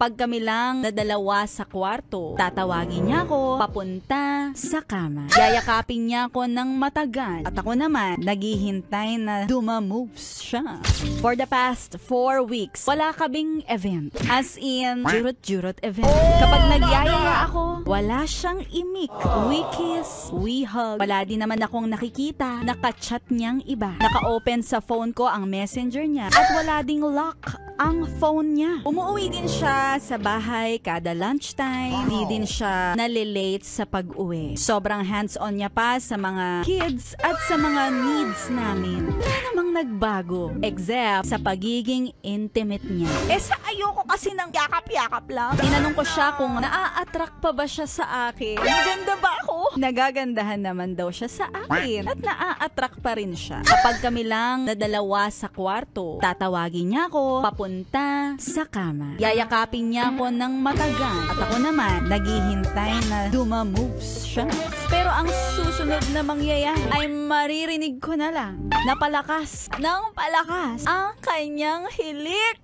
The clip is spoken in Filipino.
Kapag kami lang na dalawa sa kwarto, tatawagin niya ako papunta sa kama. Yayakapin niya ako ng matagal. At ako naman, naghihintay na dumamoves siya. For the past 4 weeks, wala kaming event. As in, jurot-jurot event. Kapag nagyayaya ako, wala siyang imik. We kiss, we hug. Wala din naman akong nakikita. Naka-chat niyang iba. Naka-open sa phone ko ang messenger niya. At wala ding lock ang phone niya. Umuwi din siya sa bahay kada lunchtime. Hindi din siya nalilate sa pag-uwi. Sobrang hands-on niya pa sa mga kids at sa mga needs namin. Wala namang nagbago. Except sa pagiging intimate niya. Sa ayoko kasi ng yakap-yakap lang. Tinanong ko siya kung naa-attract pa ba siya sa akin. Maganda ba ako? Nagagandahan naman daw siya sa akin. At naa-attract pa rin siya. Kapag kami lang na dalawa sa kwarto, tatawagin niya ako papunta sa kama. Yayakapin niya ako ng matagal. At ako naman, naghihintay na dumamoves siya. Pero ang susunod na mangyayari ay maririnig ko na lang na palakas ng palakas ang kanyang hilik.